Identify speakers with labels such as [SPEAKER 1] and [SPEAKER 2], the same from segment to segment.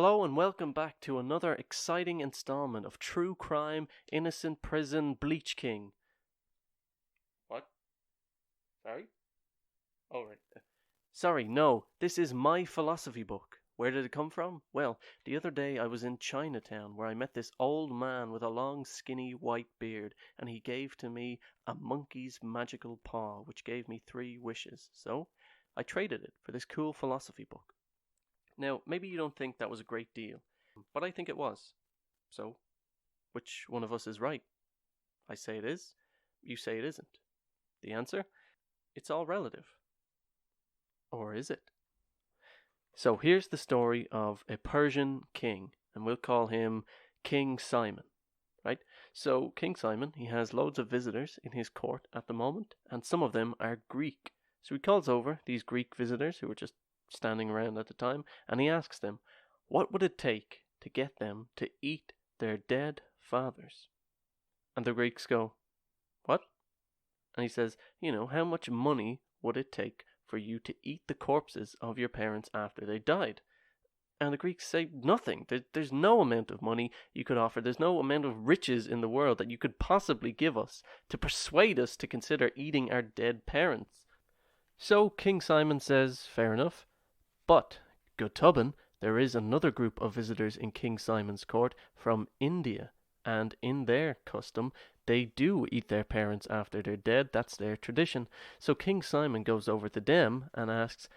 [SPEAKER 1] Hello and welcome back to another exciting installment of True Crime, Innocent Prison, Bleach King. What? Sorry? Oh, right. Sorry, no, this is my philosophy book. Where did it come from? Well, the other day I was in Chinatown where I met this old man with a long, skinny, white beard, and he gave to me a monkey's magical paw, which gave me 3 wishes. So, I traded it for this cool philosophy book. Now, maybe you don't think that was a great deal, but I think it was. So, which one of us is right? I say it is, you say it isn't. The answer? It's all relative. Or is it? So here's the story of a Persian king, and we'll call him King Simon, right? So King Simon, he has loads of visitors in his court at the moment, and some of them are Greek. So he calls over these Greek visitors who are just standing around at the time, and he asks them, what would it take to get them to eat their dead fathers? And the Greeks go, what? And he says, how much money would it take for you to eat the corpses of your parents after they died? And the Greeks say nothing. There's no amount of money you could offer. There's no amount of riches in the world that you could possibly give us to persuade us to consider eating our dead parents. So King Simon says, fair enough. But, good Tubman, there is another group of visitors in King Simon's court from India, and in their custom, they do eat their parents after they're dead. That's their tradition. So King Simon goes over to them and asks,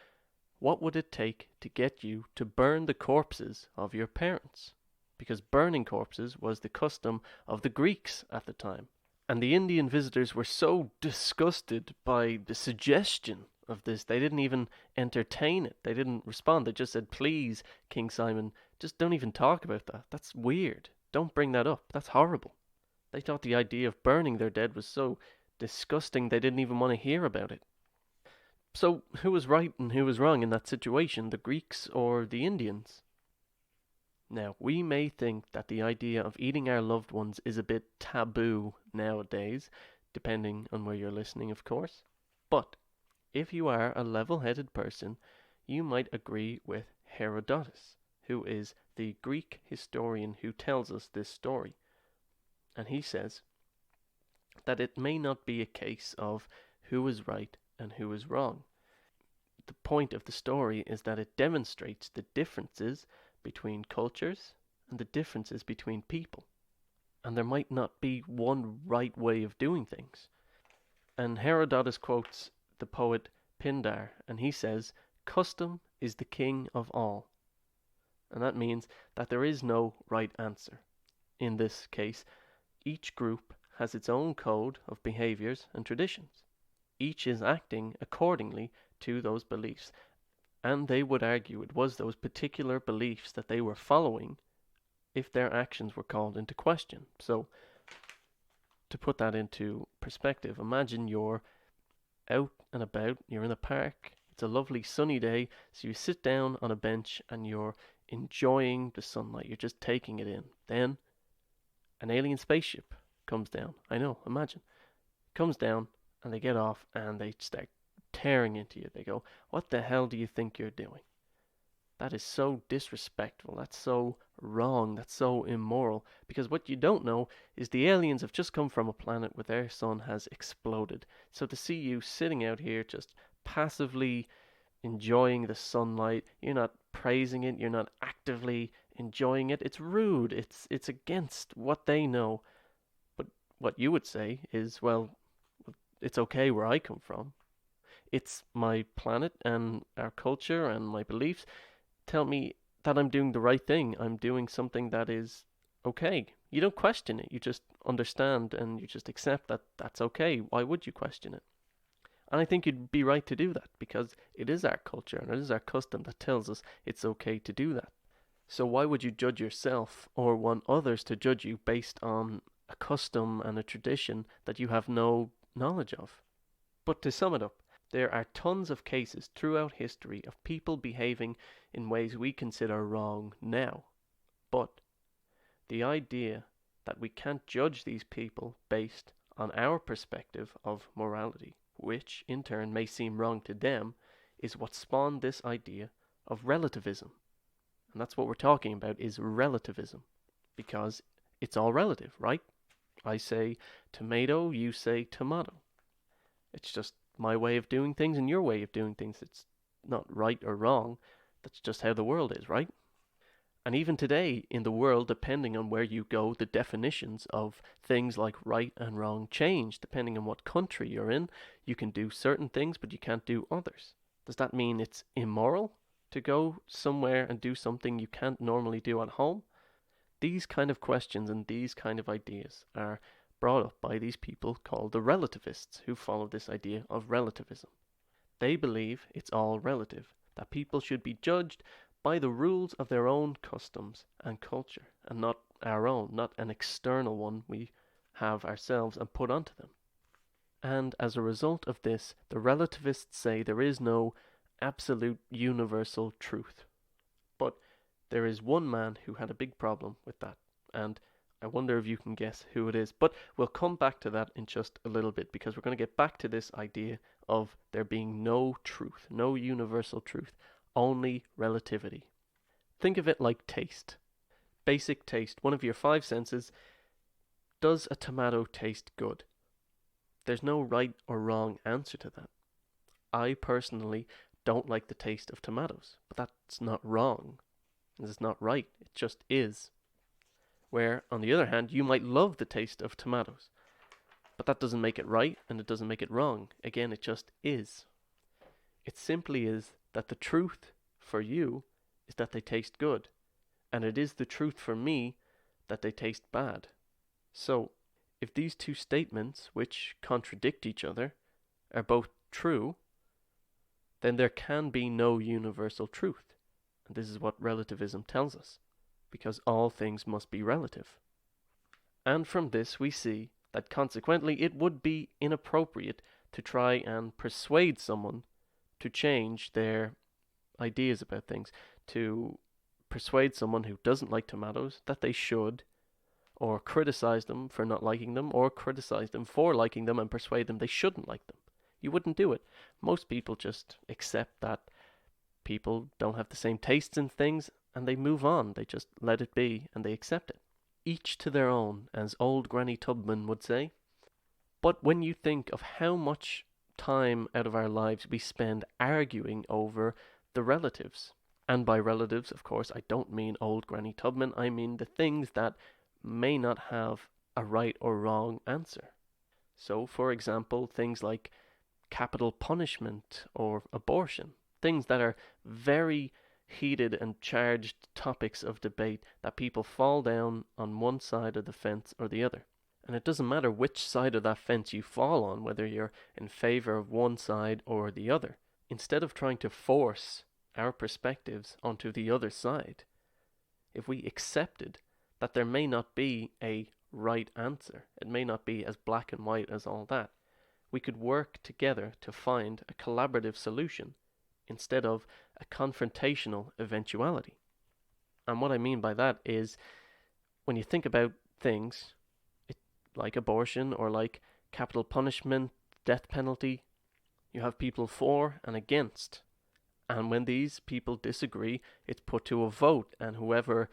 [SPEAKER 1] what would it take to get you to burn the corpses of your parents? Because burning corpses was the custom of the Greeks at the time. And the Indian visitors were so disgusted by the suggestion of this, they didn't even entertain it. They didn't respond. They just said, please, King Simon, just don't even talk about that. That's weird. Don't bring that up. That's horrible. They thought the idea of burning their dead was so disgusting they didn't even want to hear about it. So who was right and who was wrong in that situation, the Greeks or the Indians? Now, we may think that the idea of eating our loved ones is a bit taboo nowadays, depending on where you're listening, of course. But if you are a level-headed person, you might agree with Herodotus, who is the Greek historian who tells us this story. And he says that it may not be a case of who is right and who is wrong. The point of the story is that it demonstrates the differences between cultures and the differences between people. And there might not be one right way of doing things. And Herodotus quotes the poet Pindar, and he says, custom is the king of all. And that means that there is no right answer. In this case, each group has its own code of behaviors and traditions. Each is acting accordingly to those beliefs. And they would argue it was those particular beliefs that they were following if their actions were called into question. So, to put that into perspective, imagine you're out and about, you're in a park, it's a lovely sunny day, so you sit down on a bench and you're enjoying the sunlight, you're just taking it in. Then, an alien spaceship comes down. I know, imagine. Comes down and they get off and they start tearing into you. They go, what the hell do you think you're doing? That is so disrespectful. That's so wrong. That's so immoral. Because what you don't know is the aliens have just come from a planet where their sun has exploded. So to see you sitting out here just passively enjoying the sunlight, you're not praising it, you're not actively enjoying it, it's rude. It's against what they know. But what you would say is, well, it's okay where I come from. It's my planet and our culture and my beliefs tell me that I'm doing the right thing. I'm doing something that is okay. You don't question it. You just understand and you just accept that that's okay. Why would you question it? And I think you'd be right to do that because it is our culture and it is our custom that tells us it's okay to do that. So why would you judge yourself or want others to judge you based on a custom and a tradition that you have no knowledge of? But to sum it up, there are tons of cases throughout history of people behaving in ways we consider wrong now. But the idea that we can't judge these people based on our perspective of morality, which in turn may seem wrong to them, is what spawned this idea of relativism. And that's what we're talking about, is relativism. Because it's all relative, right? I say tomato, you say tomato. It's just my way of doing things and your way of doing things. It's not right or wrong. That's just how the world is, right? And even today in the world, depending on where you go, the definitions of things like right and wrong change depending on what country you're in. You can do certain things, but you can't do others. Does that mean it's immoral to go somewhere and do something you can't normally do at home? These kind of questions and these kind of ideas are brought up by these people called the relativists, who follow this idea of relativism. They believe it's all relative, that people should be judged by the rules of their own customs and culture, and not our own, not an external one we have ourselves and put onto them. And as a result of this, the relativists say there is no absolute universal truth. But there is one man who had a big problem with that, and I wonder if you can guess who it is. But we'll come back to that in just a little bit, because we're going to get back to this idea of there being no truth, no universal truth, only relativity. Think of it like taste. Basic taste, one of your five senses. Does a tomato taste good? There's no right or wrong answer to that. I personally don't like the taste of tomatoes, but that's not wrong. It's not right. It just is. Where, on the other hand, you might love the taste of tomatoes, but that doesn't make it right and it doesn't make it wrong. Again, it just is. It simply is that the truth for you is that they taste good, and it is the truth for me that they taste bad. So, if these two statements, which contradict each other, are both true, then there can be no universal truth. And this is what relativism tells us, because all things must be relative. And from this we see that consequently it would be inappropriate to try and persuade someone to change their ideas about things, to persuade someone who doesn't like tomatoes that they should, or criticize them for not liking them, or criticize them for liking them and persuade them they shouldn't like them. You wouldn't do it. Most people just accept that people don't have the same tastes in things, and they move on. They just let it be, and they accept it. Each to their own, as old Granny Tubman would say. But when you think of how much time out of our lives we spend arguing over the relatives, and by relatives, of course, I don't mean old Granny Tubman, I mean the things that may not have a right or wrong answer. So, for example, things like capital punishment or abortion, things that are very heated and charged topics of debate that people fall down on one side of the fence or the other. And it doesn't matter which side of that fence you fall on, whether you're in favor of one side or the other. Instead of trying to force our perspectives onto the other side, if we accepted that there may not be a right answer, it may not be as black and white as all that, we could work together to find a collaborative solution instead of a confrontational eventuality. And what I mean by that is, when you think about things like abortion or like capital punishment, death penalty, you have people for and against. And when these people disagree, it's put to a vote, and whoever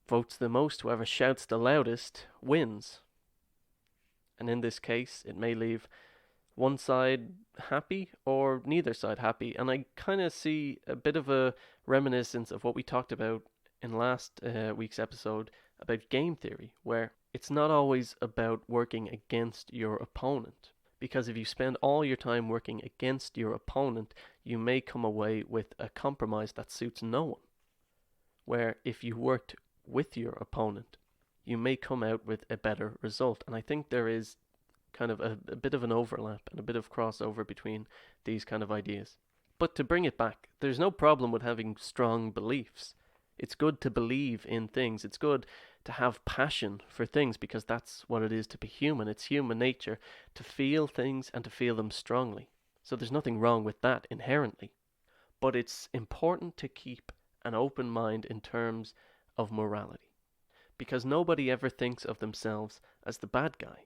[SPEAKER 1] votes the most, whoever shouts the loudest, wins. And in this case, it may leave one side happy or neither side happy. And I kind of see a bit of a reminiscence of what we talked about in last week's episode about game theory, where it's not always about working against your opponent. Because if you spend all your time working against your opponent, you may come away with a compromise that suits no one. Where if you worked with your opponent, you may come out with a better result. And I think there is kind of a bit of an overlap and a bit of crossover between these kind of ideas. But to bring it back, there's no problem with having strong beliefs. It's good to believe in things. It's good to have passion for things, because that's what it is to be human. It's human nature to feel things and to feel them strongly. So there's nothing wrong with that inherently. But it's important to keep an open mind in terms of morality, because nobody ever thinks of themselves as the bad guy.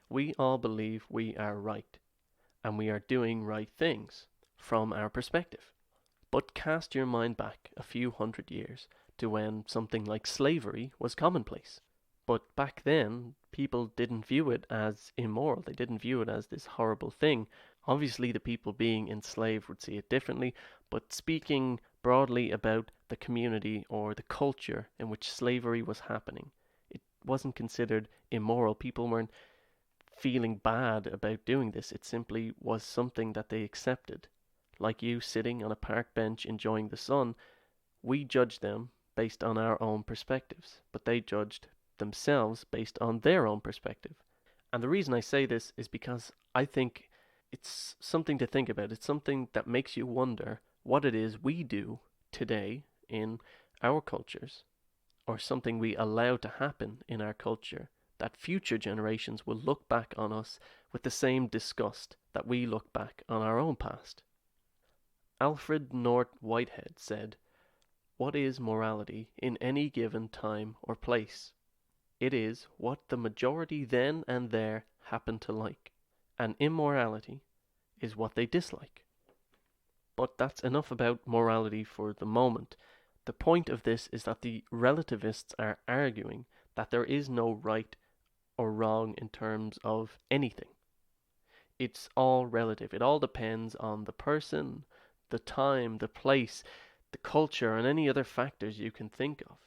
[SPEAKER 1] We all believe we are right, and we are doing right things from our perspective. But cast your mind back a few hundred years to when something like slavery was commonplace. But back then, people didn't view it as immoral. They didn't view it as this horrible thing. Obviously, the people being enslaved would see it differently, but speaking broadly about the community or the culture in which slavery was happening, it wasn't considered immoral. People weren't feeling bad about doing this. It simply was something that they accepted. Like you sitting on a park bench enjoying the sun, we judge them based on our own perspectives, but they judged themselves based on their own perspective. And the reason I say this is because I think it's something to think about. It's something that makes you wonder what it is we do today in our cultures, or something we allow to happen in our culture, that future generations will look back on us with the same disgust that we look back on our own past. Alfred North Whitehead said, "What is morality in any given time or place? It is what the majority then and there happen to like, and immorality is what they dislike." But that's enough about morality for the moment. The point of this is that the relativists are arguing that there is no right or wrong in terms of anything. It's all relative. It all depends on the person, the time, the place, the culture, and any other factors you can think of.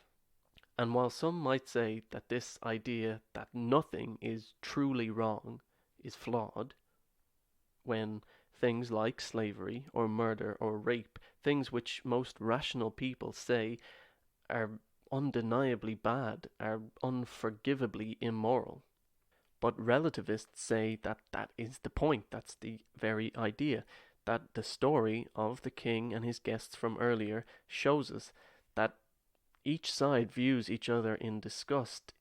[SPEAKER 1] And while some might say that this idea that nothing is truly wrong is flawed, when things like slavery or murder or rape, things which most rational people say are undeniably bad, are unforgivably immoral. But relativists say that that is the point, that's the very idea, that the story of the king and his guests from earlier shows us that each side views each other in disgust,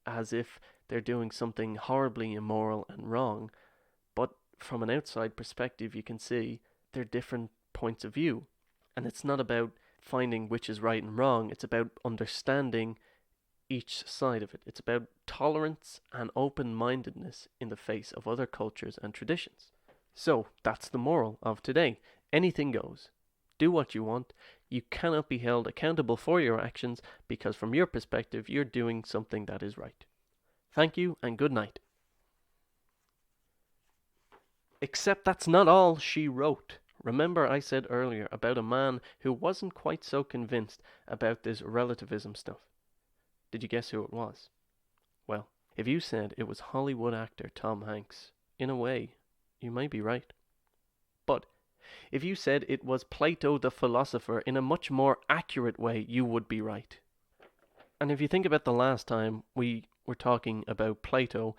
[SPEAKER 1] as if they're doing something horribly immoral and wrong, but from an outside perspective you can see they're different points of view. And it's not about finding which is right and wrong, it's about understanding each side of it. It's about tolerance and open-mindedness in the face of other cultures and traditions. So that's the moral of today. Anything goes. Do what you want. You cannot be held accountable for your actions because from your perspective you're doing something that is right. Thank you and good night. Except that's not all she wrote. Remember I said earlier about a man who wasn't quite so convinced about this relativism stuff. Did you guess who it was? Well, if you said it was Hollywood actor Tom Hanks, in a way, you might be right. But if you said it was Plato the philosopher, in a much more accurate way, you would be right. And if you think about the last time we were talking about Plato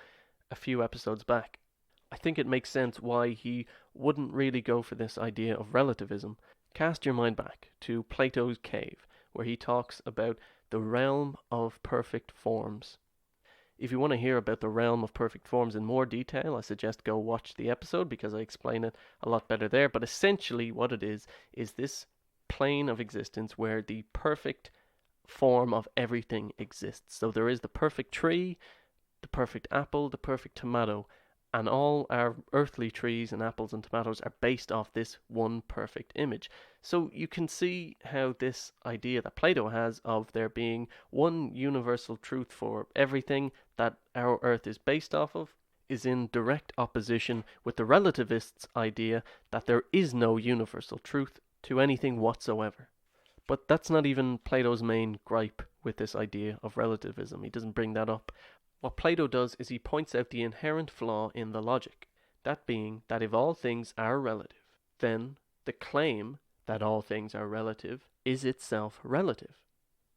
[SPEAKER 1] a few episodes back, I think it makes sense why he wouldn't really go for this idea of relativism. Cast your mind back to Plato's cave, where he talks about the realm of perfect forms. If you want to hear about the realm of perfect forms in more detail, I suggest go watch the episode because I explain it a lot better there. But essentially what it is this plane of existence where the perfect form of everything exists. So there is the perfect tree, the perfect apple, the perfect tomato, and all our earthly trees and apples and tomatoes are based off this one perfect image. So you can see how this idea that Plato has of there being one universal truth for everything that our earth is based off of is in direct opposition with the relativists' idea that there is no universal truth to anything whatsoever. But that's not even Plato's main gripe with this idea of relativism. He doesn't bring that up. What Plato does is he points out the inherent flaw in the logic, that being that if all things are relative, then the claim that all things are relative is itself relative.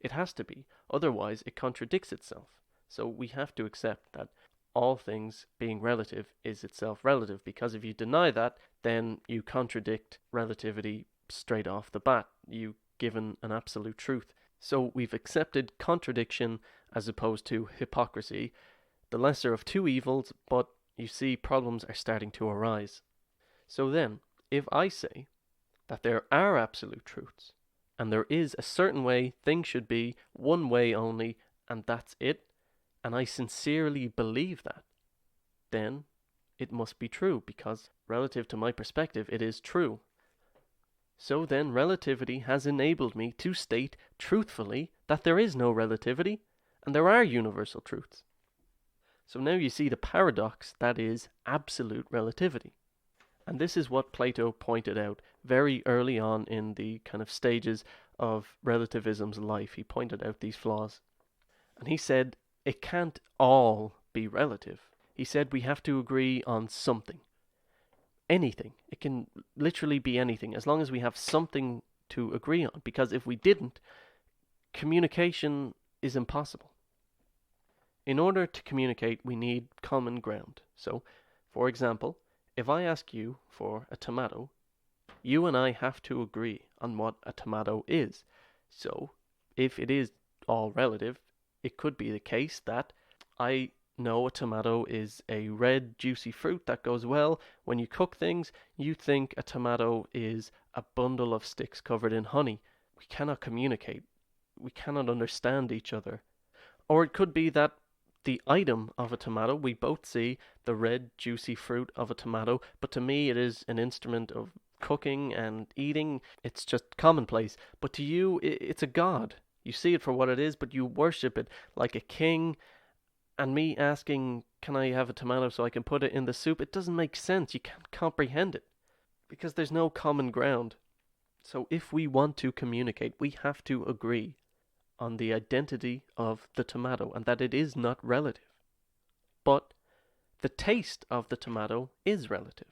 [SPEAKER 1] It has to be, otherwise it contradicts itself. So we have to accept that all things being relative is itself relative, because if you deny that, then you contradict relativity straight off the bat. You've given an absolute truth. So we've accepted contradiction as opposed to hypocrisy, the lesser of two evils, but you see problems are starting to arise. So then, if I say that there are absolute truths, and there is a certain way things should be, one way only, and that's it, and I sincerely believe that, then it must be true, because relative to my perspective, it is true. So then relativity has enabled me to state truthfully that there is no relativity and there are universal truths. So now you see the paradox that is absolute relativity. And this is what Plato pointed out very early on in the kind of stages of relativism's life. He pointed out these flaws. And he said, it can't all be relative. He said we have to agree on something. Anything. It can literally be anything, as long as we have something to agree on. Because if we didn't, communication is impossible. In order to communicate, we need common ground. So, for example, if I ask you for a tomato, you and I have to agree on what a tomato is. So, if it is all relative, it could be the case that I know a tomato is a red, juicy fruit that goes well when you cook things. You think a tomato is a bundle of sticks covered in honey. We cannot communicate. We cannot understand each other. Or it could be that the item of a tomato, we both see the red, juicy fruit of a tomato, but to me it is an instrument of cooking and eating. It's just commonplace. But to you, it's a god. You see it for what it is, but you worship it like a king. And me asking, can I have a tomato so I can put it in the soup? It doesn't make sense. You can't comprehend it because there's no common ground. So if we want to communicate, we have to agree on the identity of the tomato and that it is not relative. But the taste of the tomato is relative.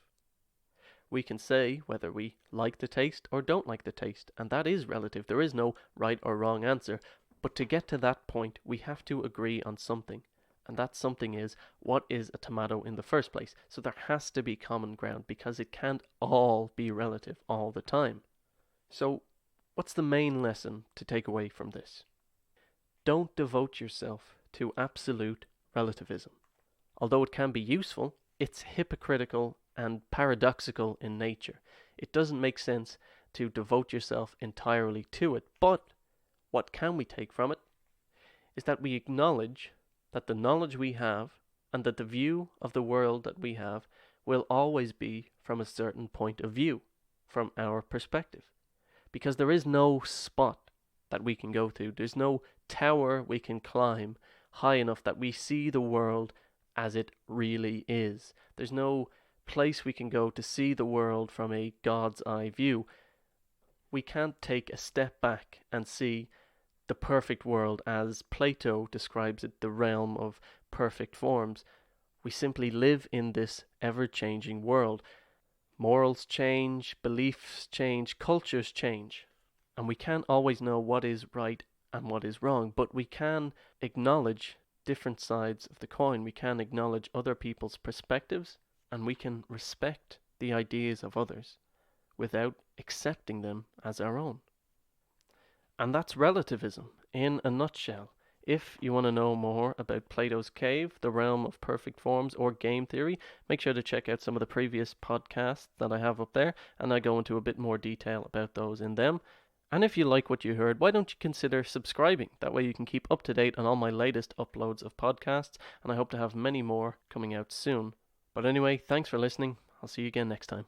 [SPEAKER 1] We can say whether we like the taste or don't like the taste, and that is relative. There is no right or wrong answer. But to get to that point, we have to agree on something. And that something is, what is a tomato in the first place? So there has to be common ground because it can't all be relative all the time. So what's the main lesson to take away from this? Don't devote yourself to absolute relativism. Although it can be useful, it's hypocritical and paradoxical in nature. It doesn't make sense to devote yourself entirely to it. But what can we take from it is that we acknowledge that the knowledge we have and that the view of the world that we have will always be from a certain point of view, from our perspective. Because there is no spot that we can go to. There's no tower we can climb high enough that we see the world as it really is. There's no place we can go to see the world from a God's eye view. We can't take a step back and see the perfect world as Plato describes it, the realm of perfect forms. We simply live in this ever-changing world. Morals change, beliefs change, cultures change. And we can't always know what is right and what is wrong, but we can acknowledge different sides of the coin. We can acknowledge other people's perspectives, and we can respect the ideas of others without accepting them as our own. And that's relativism in a nutshell. If you want to know more about Plato's cave, the realm of perfect forms, or game theory, make sure to check out some of the previous podcasts that I have up there, and I go into a bit more detail about those in them. And if you like what you heard, why don't you consider subscribing? That way you can keep up to date on all my latest uploads of podcasts, and I hope to have many more coming out soon. But anyway, thanks for listening. I'll see you again next time.